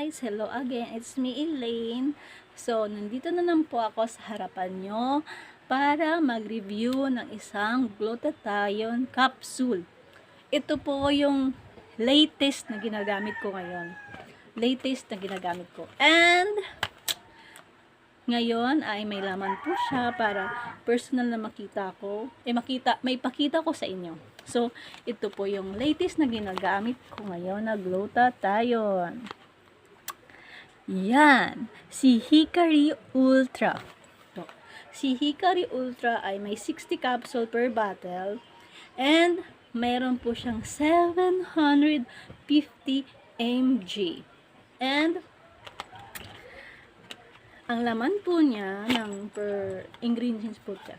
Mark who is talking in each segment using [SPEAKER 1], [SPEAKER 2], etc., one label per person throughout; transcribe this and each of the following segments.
[SPEAKER 1] guys! Hello again! It's me, Elaine. So, nandito na naman po ako sa harapan nyo para mag-review ng isang glutathione capsule. Ito po yung latest na ginagamit ko ngayon. And, ngayon ay may laman po siya para personal na makita ko. May pakita ko sa inyo. So, ito po yung latest na ginagamit ko ngayon na glutathione. Yan. Si Hikari Ultra. Si Hikari Ultra ay may 60 capsule per bottle. And, mayroon po siyang 750 mg. And, ang laman po niya ng per ingredients po siya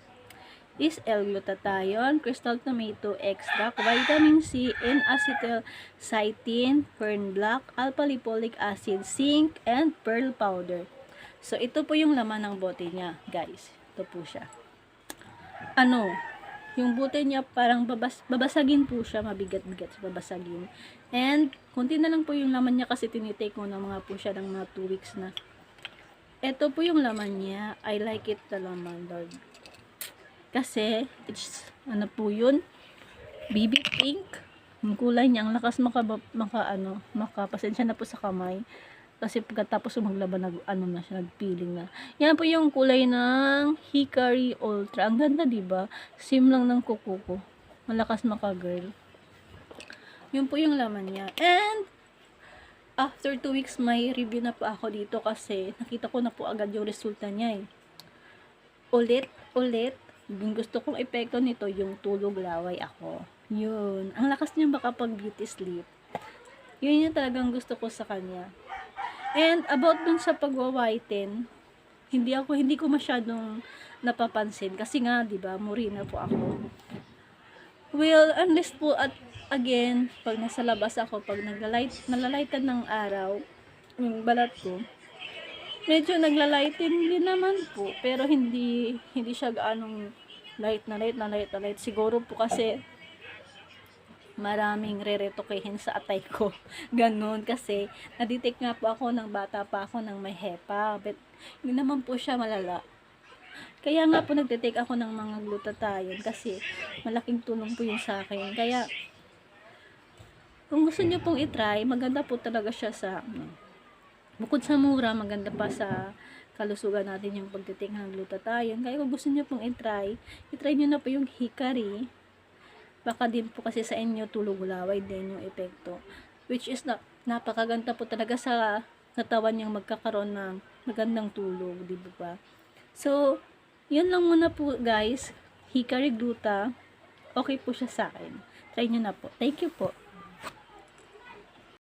[SPEAKER 1] is L-glutathione, crystal tomato extract, vitamin C, N-acetylcysteine, fern black, alpha-lipoic acid, zinc, and pearl powder. So, ito po yung laman ng bote niya, guys. Ito po siya. Yung bote niya parang babasagin po siya, mabigat-bigat siya, babasagin. And, konti na lang po yung laman niya kasi tinitake ko na mga po siya ng mga 2 weeks na. Ito po yung laman niya. I like it na laman, Lord. Kasi, it's, baby pink. Yung kulay niya, ang lakas makapasensya na po sa kamay. Kasi pagkatapos maglaba, nagpeeling na. Yan po yung kulay ng Hikari Ultra. Ang ganda, diba? Sim lang ng kuko ko. Malakas maka-girl. Yun po yung laman niya. And, after 2 weeks, may review na po ako dito kasi nakita ko na po agad yung resulta niya Ulit. Yung gusto kong epekto nito, yung tulog laway ako. Yun. Ang lakas niya makapag beauty sleep. Yun yung talagang gusto ko sa kanya. And about dun sa pagwa-whiten, hindi ko masyadong napapansin kasi nga, 'di ba, morena po ako. Well, unless po again, pag nasa labas ako, pag nalalightan ng araw, yung balat ko, medyo naglalighten din naman po, pero hindi siya gaanong light. Siguro po kasi maraming re-retokehin sa atay ko. Ganun, kasi nadetect nga po ako ng bata pa ako ng may HEPA, but hindi naman po siya malala. Kaya nga po nagte-take ako ng mga glutathione kasi malaking tulong po yun sa akin. Kaya kung gusto nyo pong itry, maganda po talaga siya sa bukod sa mura, maganda pa sa kalusugan natin yung pagte-take ng glutathione. Kaya kung gusto nyo pong itry nyo na po yung Hikari. Baka din po kasi sa inyo tulog laway din yung epekto. Which is napakaganda po talaga sa katawan yung magkakaroon ng magandang tulog, di ba? So, yun lang muna po guys. Hikari Gluta, okay po siya sa akin. Try nyo na po. Thank you po.